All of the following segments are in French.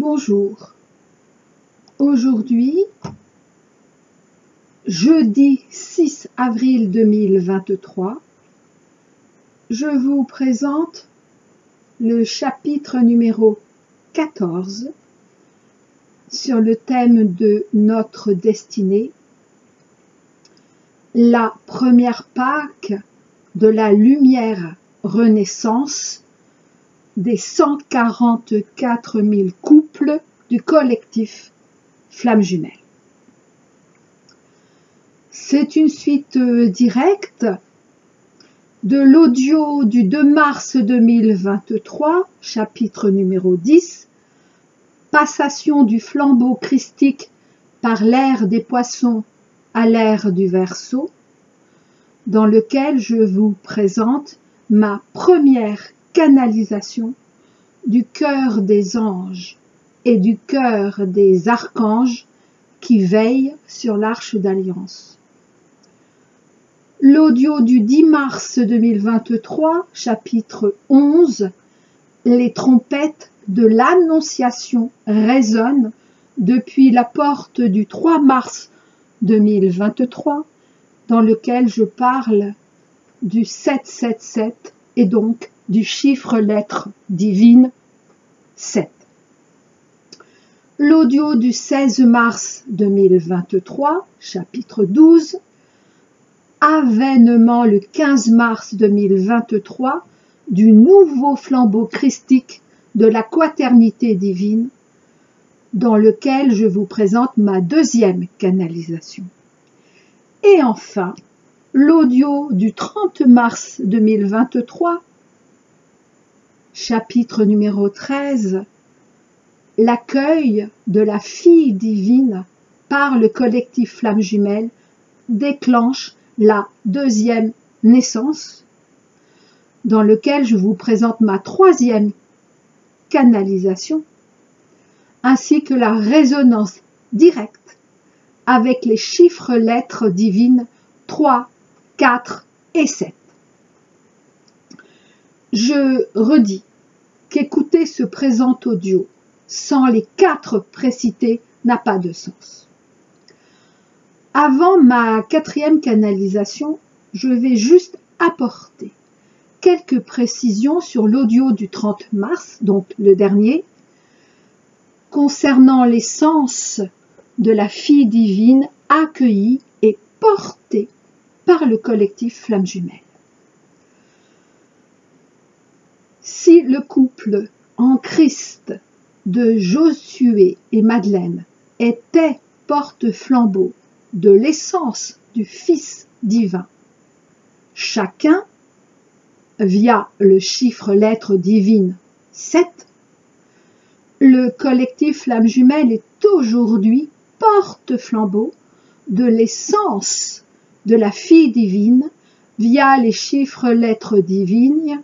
Bonjour. Aujourd'hui, jeudi 6 avril 2023, je vous présente le chapitre numéro 14 sur le thème de notre destinée, la première Pâque de la lumière renaissance des 144 000 couples du collectif Flammes Jumelles. C'est une suite directe de l'audio du 2 mars 2023, chapitre numéro 10, passation du flambeau christique par l'ère des poissons à l'ère du Verseau, dans lequel je vous présente ma première canalisation du cœur des anges et du cœur des archanges qui veillent sur l'Arche d'Alliance. L'audio du 10 mars 2023, chapitre 11, les trompettes de l'Annonciation résonnent depuis la porte du 3 mars 2023, dans lequel je parle du 777 et donc du chiffre lettre divine 7. L'audio du 16 mars 2023, chapitre 12, avènement le 15 mars 2023 du nouveau flambeau christique de la quaternité divine, dans lequel je vous présente ma deuxième canalisation. Et enfin, l'audio du 30 mars 2023, chapitre numéro 13, l'accueil de la fille divine par le collectif Flammes Jumelles déclenche la deuxième naissance, dans lequel je vous présente ma troisième canalisation, ainsi que la résonance directe avec les chiffres lettres divines 3, 4 et 7. Je redis qu'écouter ce présent audio sans les 4 précités n'a pas de sens. Avant ma quatrième canalisation, je vais juste apporter quelques précisions sur l'audio du 30 mars, donc le dernier, concernant l'essence de la fille divine accueillie et portée par le collectif Flammes Jumelles. Si le couple en Christ de Josué et Madeleine était porte-flambeau de l'essence du Fils divin, chacun, via le chiffre lettre divine 7, le collectif Flammes Jumelles est aujourd'hui porte-flambeau de l'essence de la fille divine via les chiffres lettres divines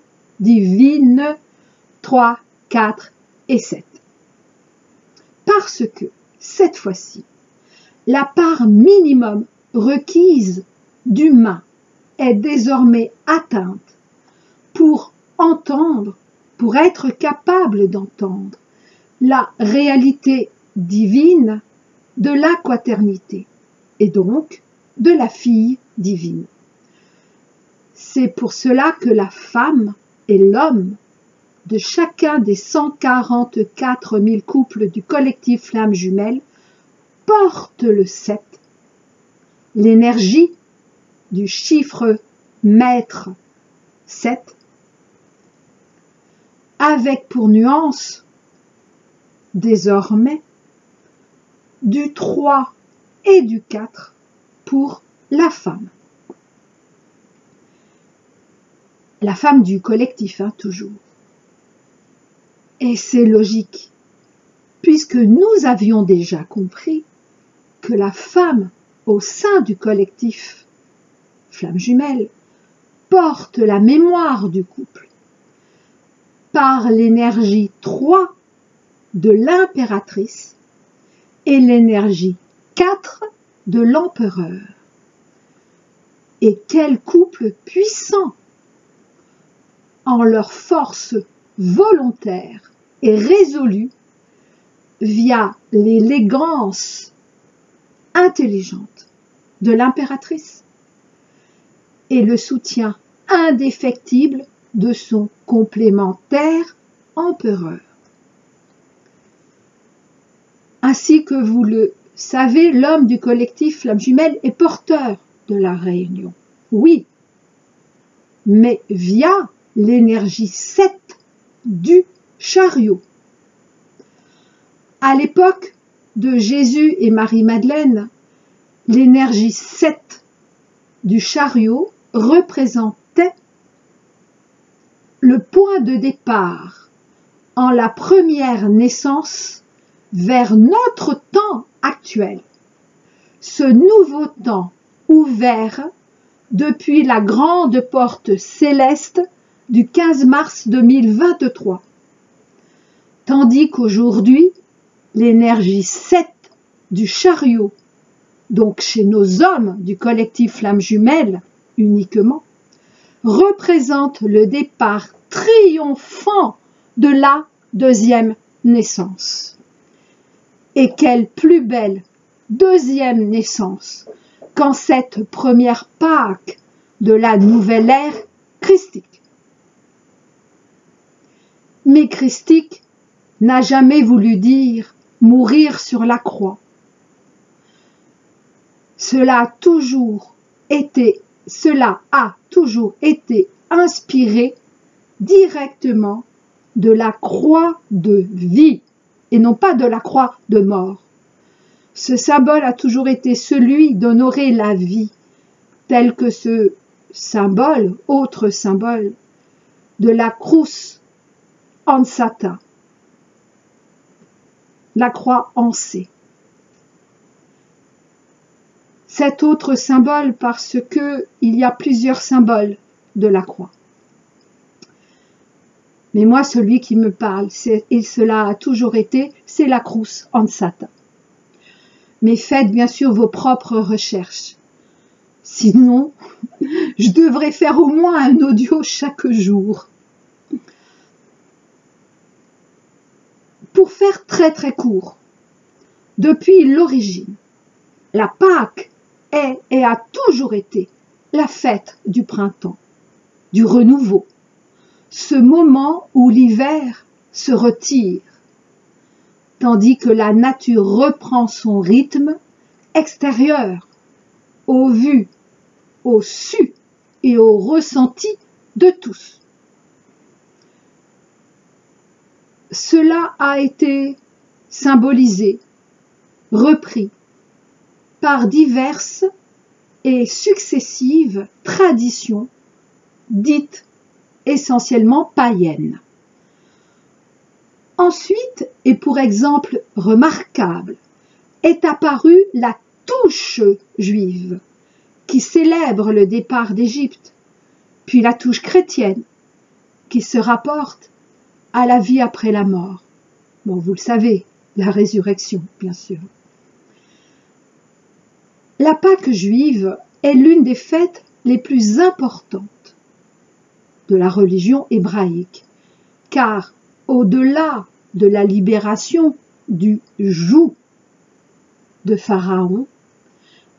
3, 4 et 7. Parce que, cette fois-ci, la part minimum requise d'humain est désormais atteinte pour entendre, pour être capable d'entendre la réalité divine de la quaternité et donc de la fille divine. C'est pour cela que la femme et l'homme de chacun des 144 000 couples du collectif Flammes Jumelles portent le 7, l'énergie du chiffre maître 7, avec pour nuance, désormais, du 3 et du 4 pour la femme. La femme du collectif, toujours. Et c'est logique, puisque nous avions déjà compris que la femme au sein du collectif Flammes Jumelles porte la mémoire du couple par l'énergie 3 de l'impératrice et l'énergie 4 de l'empereur. Et quel couple puissant en leur force volontaire et résolue via l'élégance intelligente de l'impératrice et le soutien indéfectible de son complémentaire empereur. Ainsi que vous le savez, l'homme du collectif Flammes Jumelles est porteur de la réunion. Oui, mais via l'énergie 7 du chariot. À l'époque de Jésus et Marie-Madeleine, l'énergie 7 du chariot représentait le point de départ en la première naissance vers notre temps actuel. Ce nouveau temps ouvert depuis la grande porte céleste du 15 mars 2023. Tandis qu'aujourd'hui, l'énergie 7 du chariot, donc chez nos hommes du collectif Flammes Jumelles uniquement, représente le départ triomphant de la deuxième naissance. Et quelle plus belle deuxième naissance qu'en cette première Pâque de la nouvelle ère christique. Mais christique n'a jamais voulu dire mourir sur la croix. Cela a toujours été inspiré directement de la croix de vie et non pas de la croix de mort. Ce symbole a toujours été celui d'honorer la vie, tel que ce symbole, autre symbole, de la crus ansata, la croix ancée. Cet autre symbole parce que il y a plusieurs symboles de la croix. Mais moi, celui qui me parle, et cela a toujours été, c'est la crus ansata. Mais faites bien sûr vos propres recherches. Sinon, je devrais faire au moins un audio chaque jour. Pour faire très très court, depuis l'origine, la Pâque est et a toujours été la fête du printemps, du renouveau, ce moment où l'hiver se retire, tandis que la nature reprend son rythme extérieur, au vu, au su et au ressenti de tous. Cela a été symbolisé, repris par diverses et successives traditions dites essentiellement païennes. Ensuite, et pour exemple remarquable, est apparue la touche juive, qui célèbre le départ d'Égypte, puis la touche chrétienne, qui se rapporte à la vie après la mort. Bon, vous le savez, la résurrection, bien sûr. La Pâque juive est l'une des fêtes les plus importantes de la religion hébraïque, car au-delà de la libération du joug de Pharaon,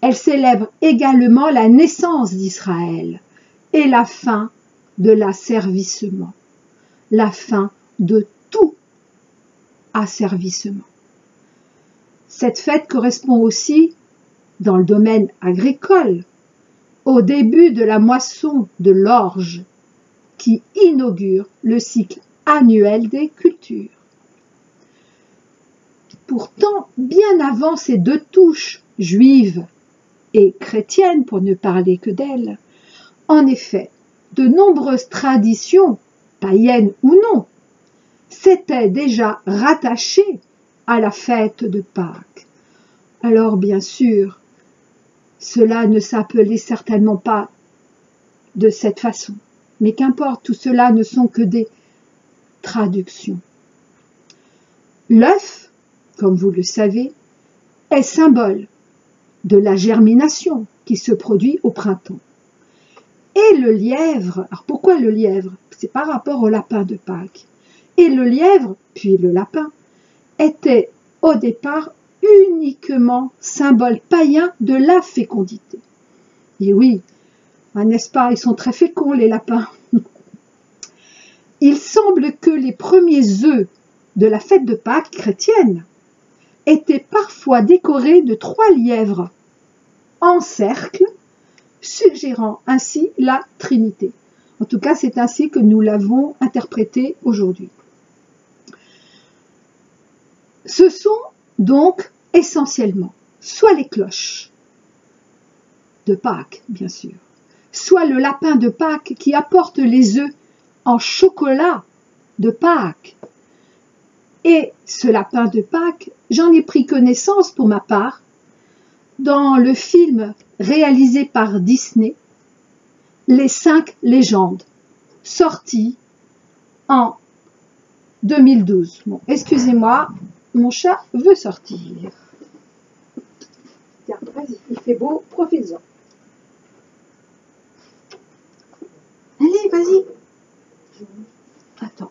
elle célèbre également la naissance d'Israël et la fin de l'asservissement, la fin de tout asservissement. Cette fête correspond aussi, dans le domaine agricole, au début de la moisson de l'orge, qui inaugure le cycle annuel des cultures. Pourtant, bien avant ces deux touches, juives et chrétiennes, pour ne parler que d'elles, en effet, de nombreuses traditions, païennes ou non, s'étaient déjà rattachées à la fête de Pâques. Alors, bien sûr, cela ne s'appelait certainement pas de cette façon. Mais qu'importe, tout cela ne sont que des traductions. L'œuf, comme vous le savez, est symbole de la germination qui se produit au printemps. Et le lièvre, alors pourquoi le lièvre? C'est par rapport au lapin de Pâques. Et le lièvre, puis le lapin, étaient au départ uniquement symbole païen de la fécondité. Et oui, n'est-ce pas, ils sont très féconds les lapins. Il semble que les premiers œufs de la fête de Pâques chrétienne étaient parfois décorés de 3 lièvres en cercle, suggérant ainsi la Trinité. En tout cas, c'est ainsi que nous l'avons interprété aujourd'hui. Ce sont donc essentiellement soit les cloches de Pâques, bien sûr, soit le lapin de Pâques qui apporte les œufs en chocolat de Pâques. Et ce lapin de Pâques, j'en ai pris connaissance pour ma part dans le film réalisé par Disney, Les 5 légendes, sorti en 2012. Bon, excusez-moi, mon chat veut sortir. Tiens, vas-y, il fait beau, profite-en. Allez, vas-y. Attends,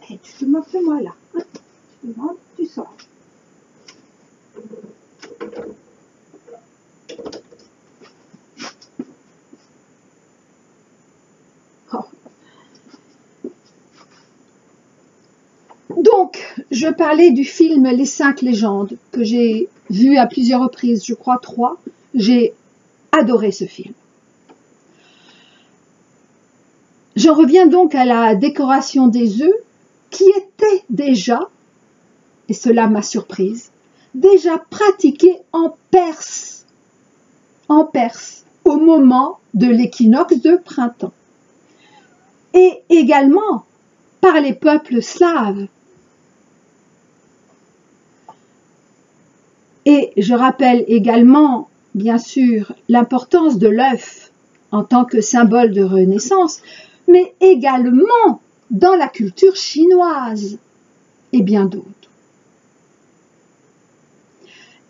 hey, tu te moques de moi là. Tu rentres, tu sors. Oh. Donc, je parlais du film Les 5 légendes que j'ai vu à plusieurs reprises, je crois 3. J'ai adoré ce film. Je reviens donc à la décoration des œufs qui était déjà, et cela m'a surprise, déjà pratiquée en Perse, au moment de l'équinoxe de printemps, et également par les peuples slaves. Et je rappelle également, bien sûr, l'importance de l'œuf en tant que symbole de renaissance, mais également dans la culture chinoise et bien d'autres.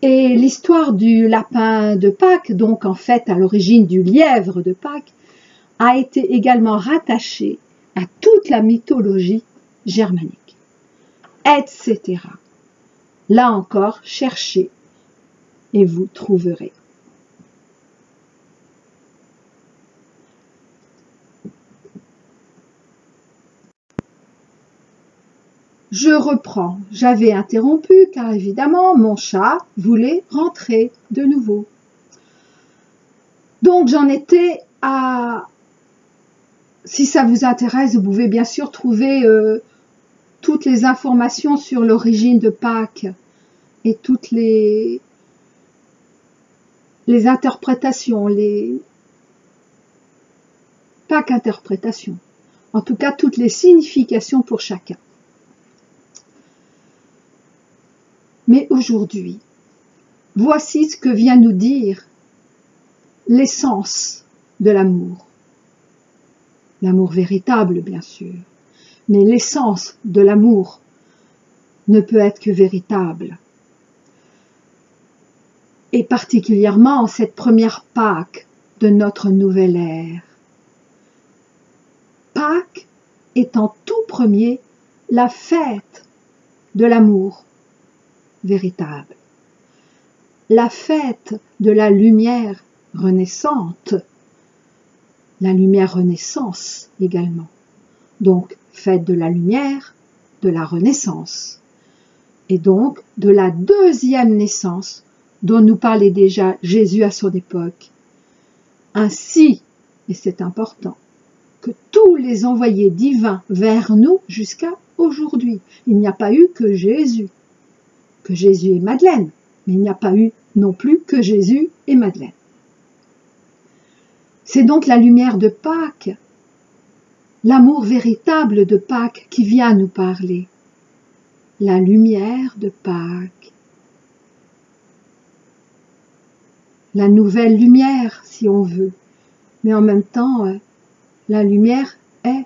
Et l'histoire du lapin de Pâques, donc en fait à l'origine du lièvre de Pâques, a été également rattachée à toute la mythologie germanique, etc. Là encore, cherchez et vous trouverez. Je reprends. J'avais interrompu car évidemment mon chat voulait rentrer de nouveau. Donc j'en étais à... Si ça vous intéresse, vous pouvez bien sûr trouver toutes les informations sur l'origine de Pâques et toutes les interprétations, pas qu'interprétations, en tout cas toutes les significations pour chacun. Mais aujourd'hui, voici ce que vient nous dire l'essence de l'amour. L'amour véritable, bien sûr, mais l'essence de l'amour ne peut être que véritable. Et particulièrement en cette première Pâques de notre nouvelle ère. Pâques est en tout premier la fête de l'amour véritable, la fête de la lumière renaissante, la lumière renaissance également. Donc, fête de la lumière, de la renaissance, et donc de la deuxième naissance dont nous parlait déjà Jésus à son époque. Ainsi, et c'est important, que tous les envoyés divins vers nous jusqu'à aujourd'hui. Il n'y a pas eu que Jésus et Madeleine, mais il n'y a pas eu non plus que Jésus et Madeleine. C'est donc la lumière de Pâques, l'amour véritable de Pâques qui vient nous parler. La lumière de Pâques. La nouvelle lumière, si on veut. Mais en même temps, la lumière est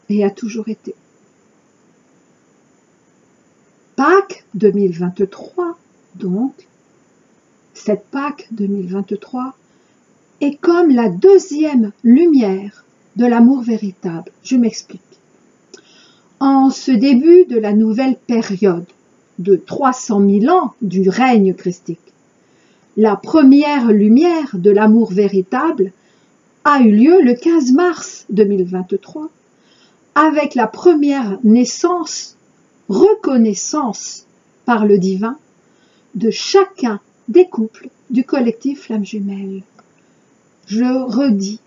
et a toujours été. Pâques 2023, donc, cette Pâques 2023 est comme la deuxième lumière de l'amour véritable. Je m'explique. En ce début de la nouvelle période, de 300 000 ans du règne christique. La première lumière de l'amour véritable a eu lieu le 15 mars 2023 avec la première naissance, reconnaissance par le divin de chacun des couples du collectif Flammes Jumelles. Je redis,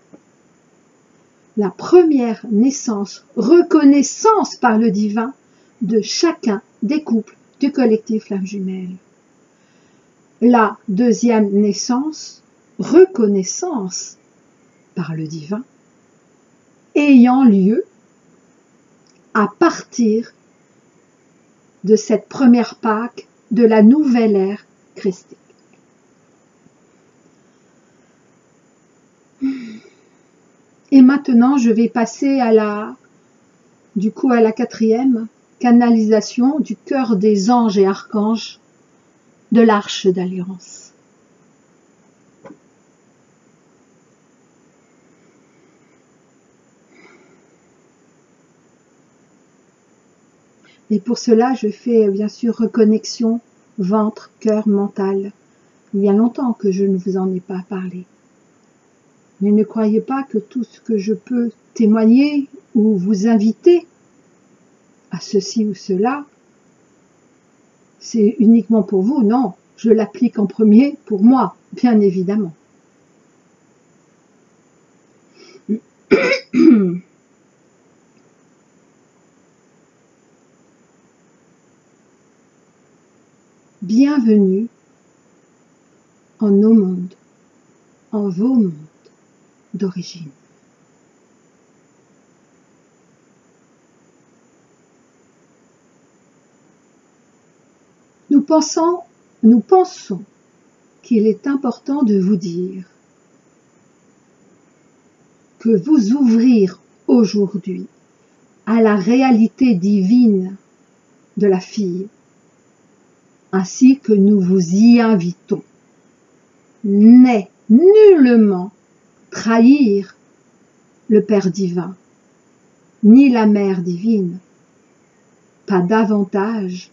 la première naissance, reconnaissance par le divin de chacun des couples du collectif Flammes Jumelles. La deuxième naissance, reconnaissance par le divin, ayant lieu à partir de cette première Pâque de la nouvelle ère christique. Et maintenant, je vais passer à la quatrième canalisation du cœur des anges et archanges de l'Arche d'Alliance. Et pour cela, je fais bien sûr reconnexion ventre, cœur, mental. Il y a longtemps que je ne vous en ai pas parlé. Mais ne croyez pas que tout ce que je peux témoigner ou vous inviter à ceci ou cela, c'est uniquement pour vous. Non, je l'applique en premier pour moi, bien évidemment. Bienvenue en nos mondes, en vos mondes d'origine. Nous pensons qu'il est important de vous dire que vous ouvrir aujourd'hui à la réalité divine de la fille, ainsi que nous vous y invitons, n'est nullement trahir le Père divin, ni la Mère divine, pas davantage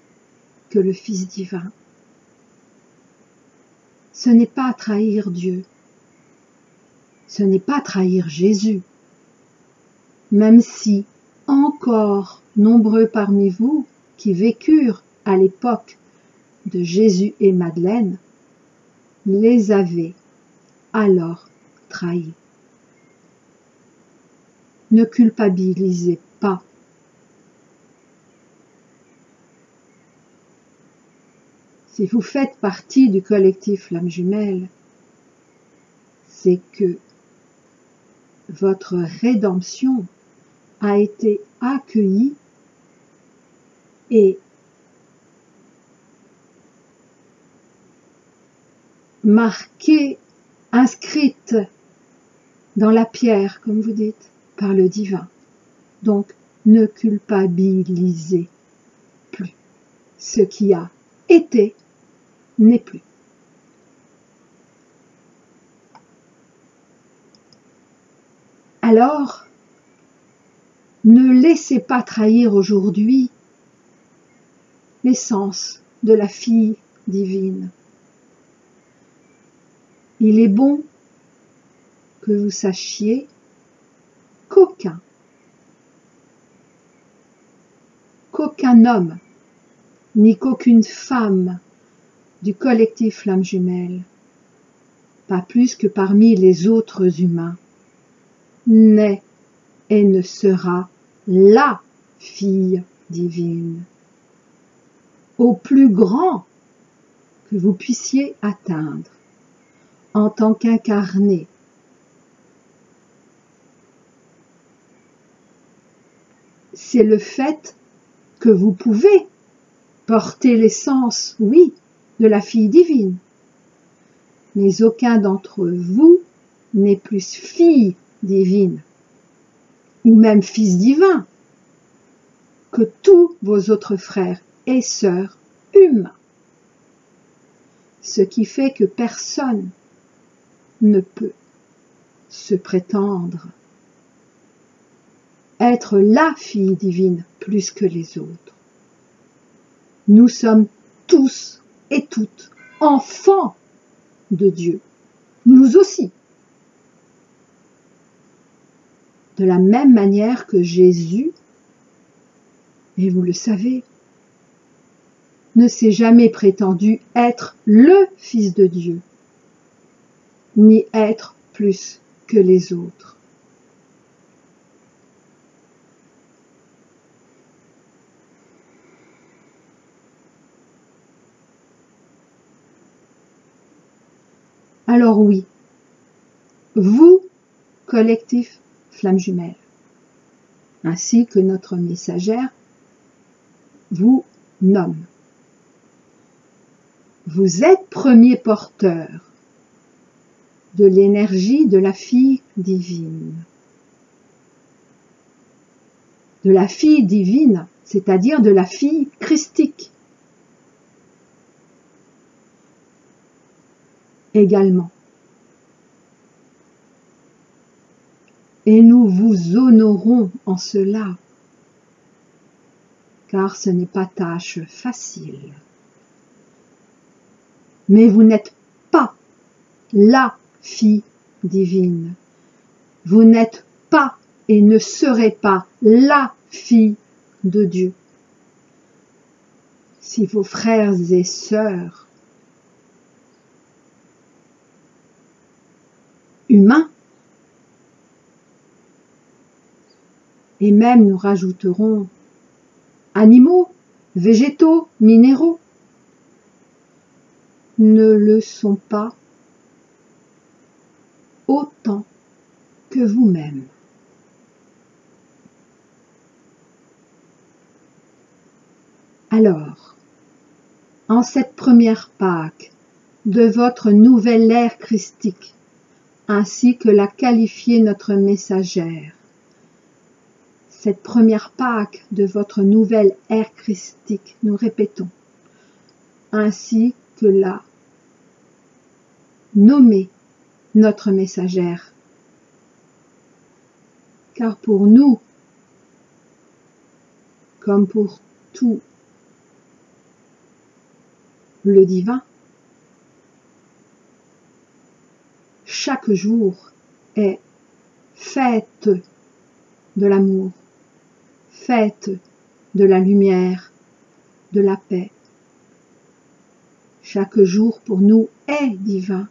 que le Fils divin. Ce n'est pas trahir Dieu, ce n'est pas trahir Jésus, même si encore nombreux parmi vous qui vécurent à l'époque de Jésus et Madeleine les avaient alors trahis. Ne culpabilisez pas. Si vous faites partie du collectif Flammes Jumelles, c'est que votre rédemption a été accueillie et marquée, inscrite dans la pierre, comme vous dites, par le divin. Donc, ne culpabilisez plus. Ce qui a été n'est plus. Alors, ne laissez pas trahir aujourd'hui l'essence de la fille divine. Il est bon que vous sachiez qu'aucun homme, ni qu'aucune femme du collectif Flammes Jumelles, pas plus que parmi les autres humains, n'est et ne sera la fille divine, au plus grand que vous puissiez atteindre en tant qu'incarné. C'est le fait que vous pouvez porter l'essence, oui, de la fille divine, mais aucun d'entre vous n'est plus fille divine, ou même fils divin, que tous vos autres frères et sœurs humains. Ce qui fait que personne ne peut se prétendre être la fille divine plus que les autres. Nous sommes tous et toutes enfants de Dieu. Nous aussi. De la même manière que Jésus, et vous le savez, ne s'est jamais prétendu être le Fils de Dieu, ni être plus que les autres. Alors oui, vous, collectif Flamme Jumelle, ainsi que notre messagère, vous nomme. Vous êtes premier porteur de l'énergie de la fille divine. De la fille divine, c'est-à-dire de la fille christique. Également. Et nous vous honorons en cela, car ce n'est pas tâche facile. Mais vous n'êtes pas la fille divine. Vous n'êtes pas et ne serez pas la fille de Dieu. Si vos frères et sœurs humains, et même nous rajouterons animaux, végétaux, minéraux, ne le sont pas autant que vous-même. Alors, en cette première Pâque de votre nouvelle ère christique, ainsi que l'a qualifié notre messagère, cette première Pâque de votre nouvelle ère christique, nous répétons, ainsi que l'a nommé notre messagère. Car pour nous, comme pour tout le divin, chaque jour est fête de l'amour, fête de la lumière, de la paix. Chaque jour pour nous est divin.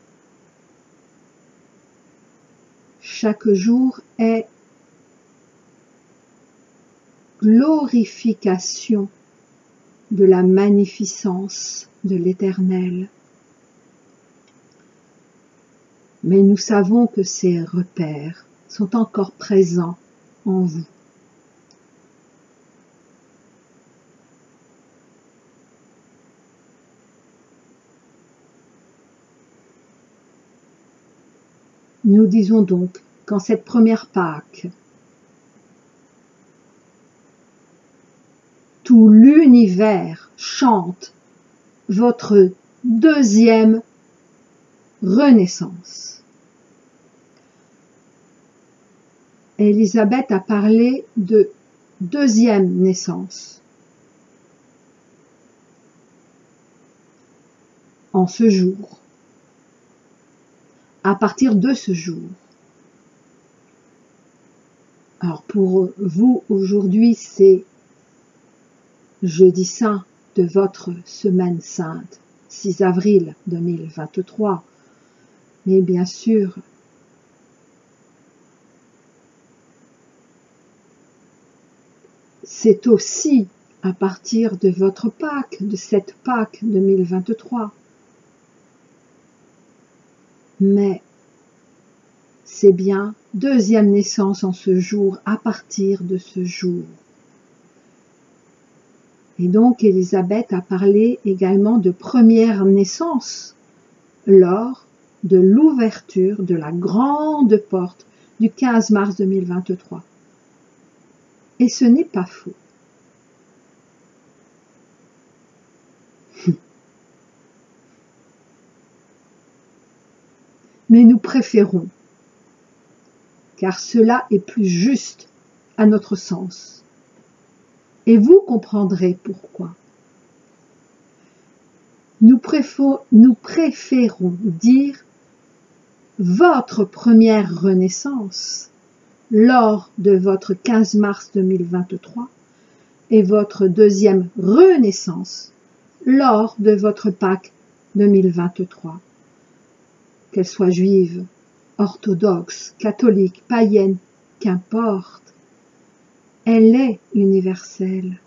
Chaque jour est glorification de la magnificence de l'Éternel. Mais nous savons que ces repères sont encore présents en vous. Nous disons donc qu'en cette première Pâque, tout l'univers chante votre deuxième renaissance. Élisabeth a parlé de deuxième naissance. En ce jour. À partir de ce jour. Alors pour vous, aujourd'hui, c'est jeudi saint de votre semaine sainte, 6 avril 2023. Mais bien sûr, c'est aussi à partir de votre Pâque, de cette Pâque 2023. Mais c'est bien deuxième naissance en ce jour, à partir de ce jour. Et donc Élisabeth a parlé également de première naissance lors de l'ouverture de la grande porte du 15 mars 2023. Et ce n'est pas faux. Mais nous préférons, car cela est plus juste à notre sens. Et vous comprendrez pourquoi. nous préférons dire votre première renaissance lors de votre 15 mars 2023 et votre deuxième renaissance lors de votre Pâques 2023. Qu'elle soit juive, orthodoxe, catholique, païenne, qu'importe, elle est universelle.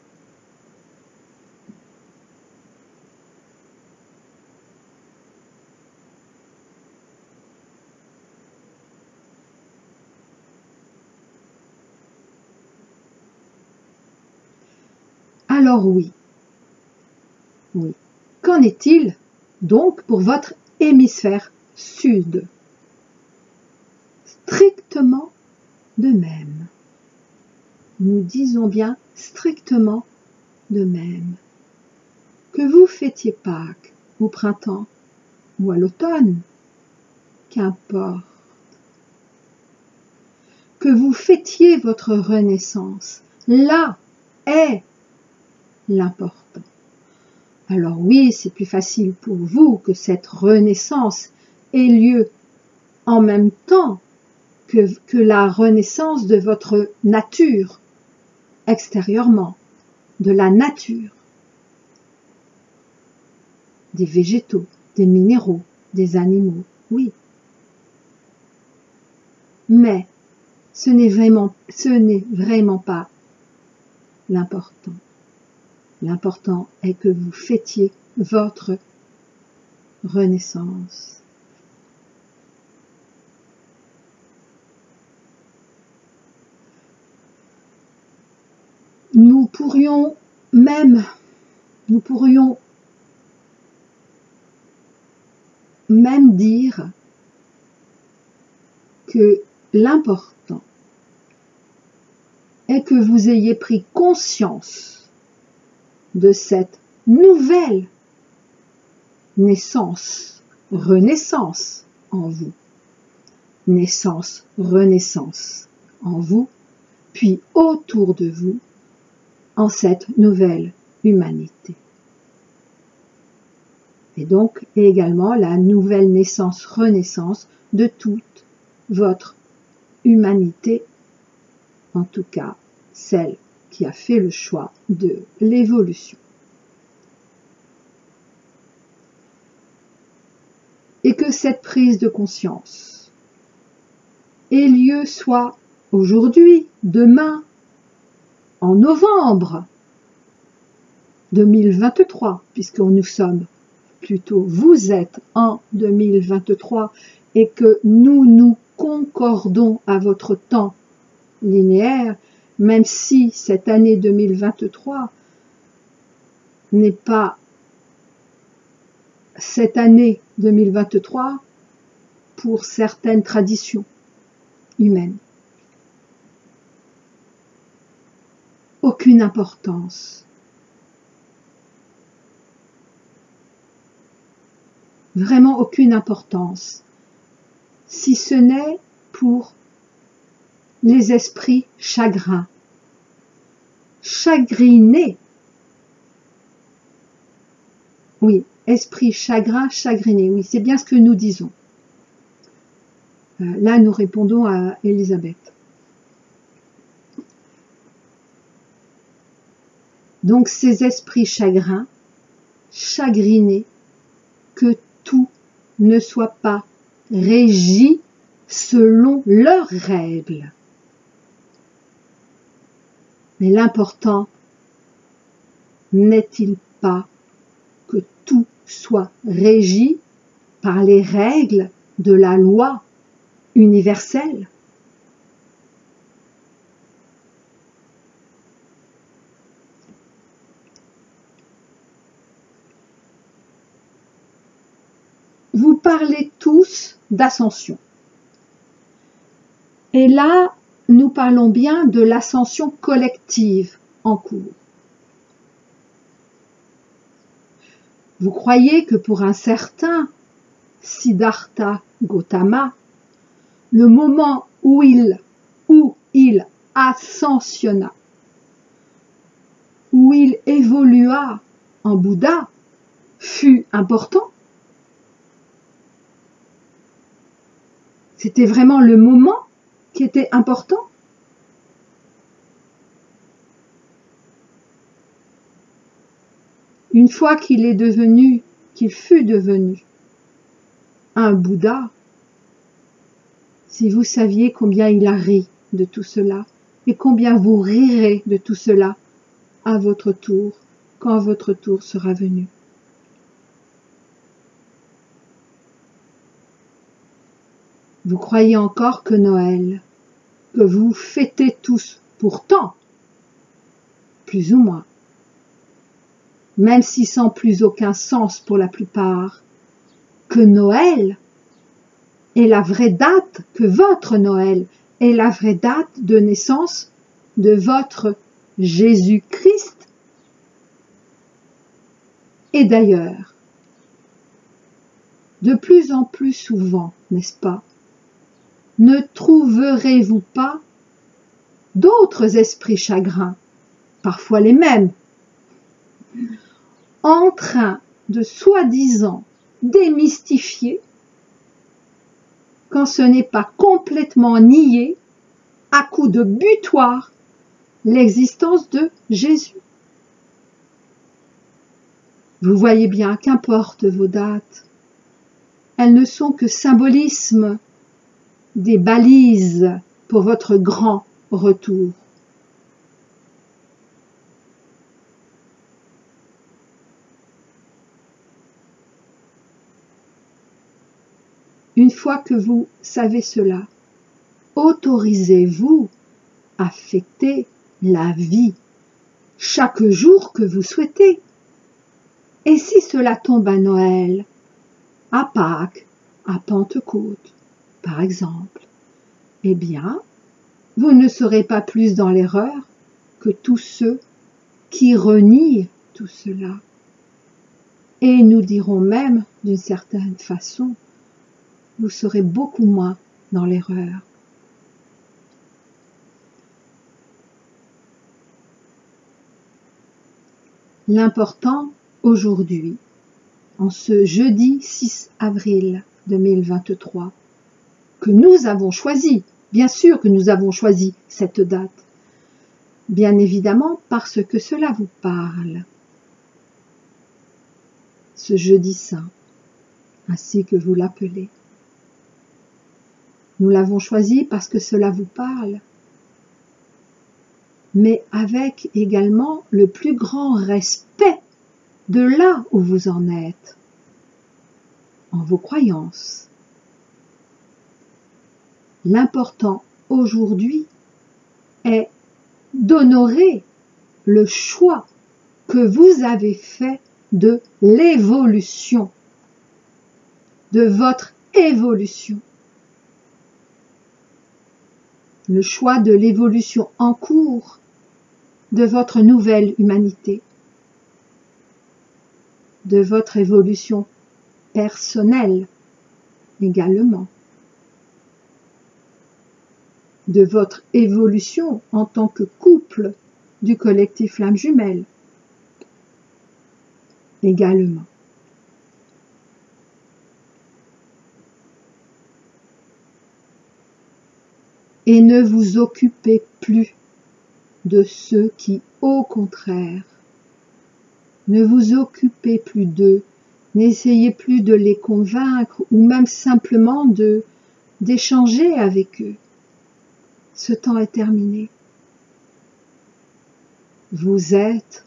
Alors oui, qu'en est-il donc pour votre hémisphère sud? Strictement de même. Nous disons bien strictement de même. Que vous fêtiez Pâques au printemps ou à l'automne, qu'importe. Que vous fêtiez votre renaissance, là est l'important. Alors oui, c'est plus facile pour vous que cette renaissance ait lieu en même temps que la renaissance de votre nature, extérieurement, de la nature, des végétaux, des minéraux, des animaux, oui. Mais ce n'est vraiment pas l'important. L'important est que vous fêtiez votre renaissance. Nous pourrions même dire que l'important est que vous ayez pris conscience de cette nouvelle naissance, renaissance en vous. Naissance, renaissance en vous, puis autour de vous, en cette nouvelle humanité. Et donc également la nouvelle naissance, renaissance de toute votre humanité, en tout cas celle qui a fait le choix de l'évolution. Et que cette prise de conscience ait lieu soit aujourd'hui, demain, en novembre 2023, puisque nous sommes plutôt, vous êtes en 2023 et que nous concordons à votre temps linéaire, même si cette année 2023 n'est pas cette année 2023 pour certaines traditions humaines. Aucune importance. Vraiment aucune importance, si ce n'est pour les esprits chagrins, chagrinés. Oui, esprit chagrin, chagriné, oui, c'est bien ce que nous disons. Là, nous répondons à Elisabeth. Donc, ces esprits chagrins, chagrinés, que tout ne soit pas régi selon leurs règles. Mais l'important n'est-il pas que tout soit régi par les règles de la loi universelle? Vous parlez tous d'ascension. Et là, nous parlons bien de l'ascension collective en cours. Vous croyez que pour un certain Siddhartha Gautama, le moment où il ascensionna, où il évolua en Bouddha, fut important? C'était vraiment le moment qui était important? Une fois qu'il fut devenu un Bouddha, si vous saviez combien il a ri de tout cela, et combien vous rirez de tout cela à votre tour, quand votre tour sera venu. Vous croyez encore que Noël, que vous fêtez tous pourtant, plus ou moins, même si sans plus aucun sens pour la plupart, que Noël est la vraie date, que votre Noël est la vraie date de naissance de votre Jésus-Christ. Et d'ailleurs, de plus en plus souvent, n'est-ce pas, ne trouverez-vous pas d'autres esprits chagrins, parfois les mêmes, en train de soi-disant démystifier, quand ce n'est pas complètement nié, à coup de butoir, l'existence de Jésus? Vous voyez bien qu'importe vos dates, elles ne sont que symbolisme, des balises pour votre grand retour. Une fois que vous savez cela, autorisez-vous à fêter la vie chaque jour que vous souhaitez. Et si cela tombe à Noël, à Pâques, à Pentecôte, par exemple, eh bien, vous ne serez pas plus dans l'erreur que tous ceux qui renient tout cela. Et nous dirons même, d'une certaine façon, vous serez beaucoup moins dans l'erreur. L'important aujourd'hui, en ce jeudi 6 avril 2023, que nous avons choisi, bien sûr que nous avons choisi cette date, bien évidemment parce que cela vous parle, ce jeudi saint, ainsi que vous l'appelez. Nous l'avons choisi parce que cela vous parle, mais avec également le plus grand respect de là où vous en êtes, en vos croyances. L'important aujourd'hui est d'honorer le choix que vous avez fait de l'évolution, de votre évolution. Le choix de l'évolution en cours de votre nouvelle humanité, de votre évolution personnelle également, de votre évolution en tant que couple du collectif Flammes Jumelles également. Et ne vous occupez plus de ceux qui, au contraire, ne vous occupez plus d'eux, n'essayez plus de les convaincre ou même simplement d'échanger avec eux. Ce temps est terminé. Vous êtes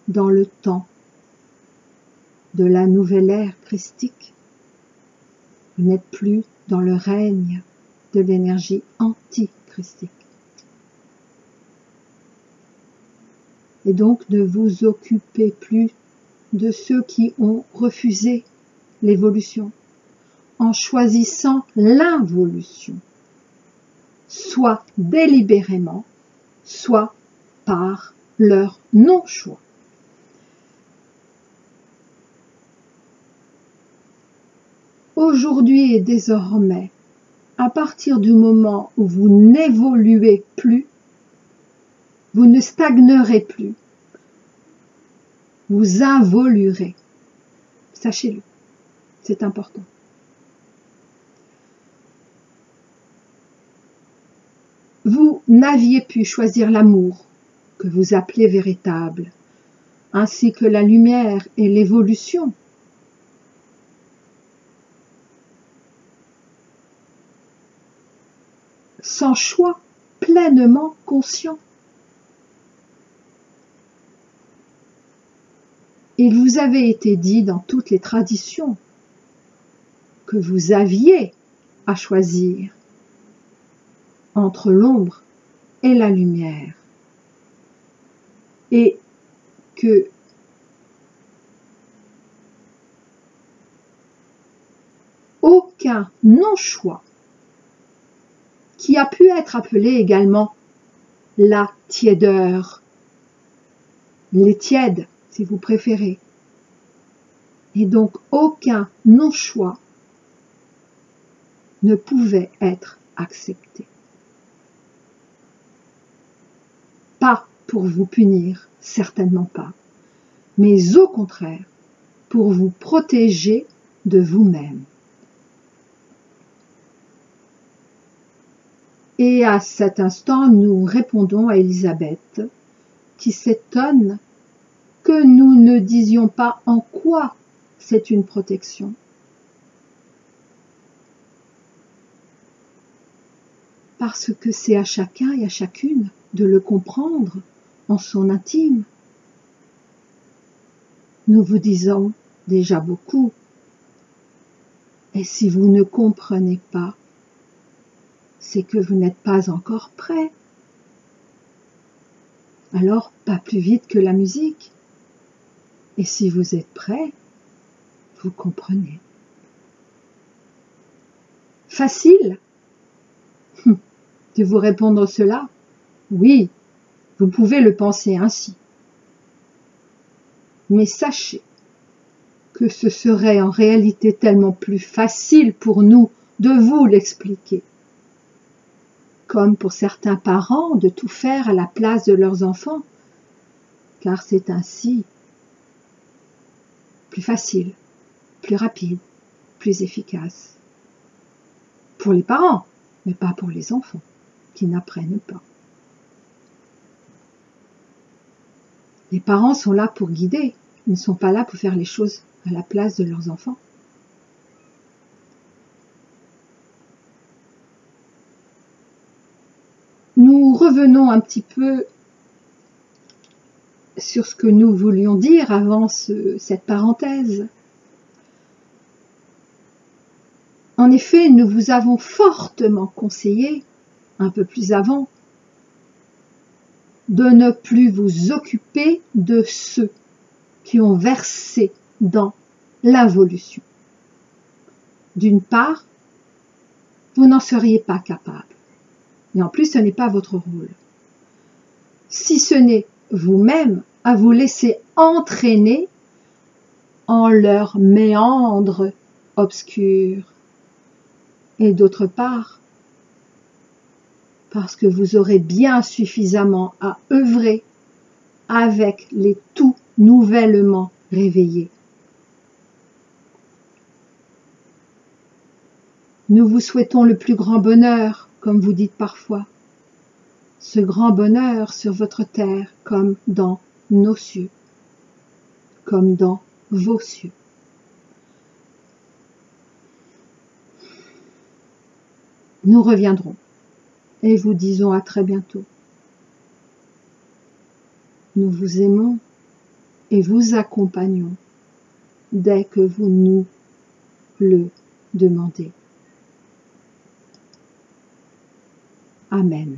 dans le temps de la nouvelle ère christique. Vous n'êtes plus dans le règne de l'énergie anti-christique. Et donc ne vous occupez plus de ceux qui ont refusé l'évolution, en choisissant l'involution, soit délibérément, soit par leur non-choix. Aujourd'hui et désormais, à partir du moment où vous n'évoluez plus, vous ne stagnerez plus, vous involuerez. Sachez-le, c'est important. Vous n'aviez pu choisir l'amour que vous appelez véritable, ainsi que la lumière et l'évolution. Sans choix pleinement conscient. Il vous avait été dit dans toutes les traditions que vous aviez à choisir entre l'ombre et la lumière, et que aucun non-choix, qui a pu être appelé également la tiédeur, les tièdes si vous préférez, et donc aucun non-choix ne pouvait être accepté. Pas pour vous punir, certainement pas, mais au contraire, pour vous protéger de vous-même. Et à cet instant, nous répondons à Élisabeth, qui s'étonne que nous ne disions pas en quoi c'est une protection. Parce que c'est à chacun et à chacune de le comprendre en son intime. Nous vous disons déjà beaucoup. Et si vous ne comprenez pas, c'est que vous n'êtes pas encore prêt. Alors, pas plus vite que la musique. Et si vous êtes prêt, vous comprenez. Facile de vous répondre cela? Oui, vous pouvez le penser ainsi. Mais sachez que ce serait en réalité tellement plus facile pour nous de vous l'expliquer. Comme pour certains parents de tout faire à la place de leurs enfants, car c'est ainsi plus facile, plus rapide, plus efficace. Pour les parents, mais pas pour les enfants, qui n'apprennent pas. Les parents sont là pour guider, ils ne sont pas là pour faire les choses à la place de leurs enfants. Nous revenons un petit peu sur ce que nous voulions dire avant cette parenthèse. En effet, nous vous avons fortement conseillé, un peu plus avant, de ne plus vous occuper de ceux qui ont versé dans l'involution. D'une part, vous n'en seriez pas capable. Et en plus, ce n'est pas votre rôle. Si ce n'est vous-même à vous laisser entraîner en leurs méandres obscurs. Et d'autre part, parce que vous aurez bien suffisamment à œuvrer avec les tout nouvellement réveillés. Nous vous souhaitons le plus grand bonheur, comme vous dites parfois, ce grand bonheur sur votre terre comme dans nos cieux, comme dans vos cieux. Nous reviendrons et vous disons à très bientôt. Nous vous aimons et vous accompagnons dès que vous nous le demandez. Amen.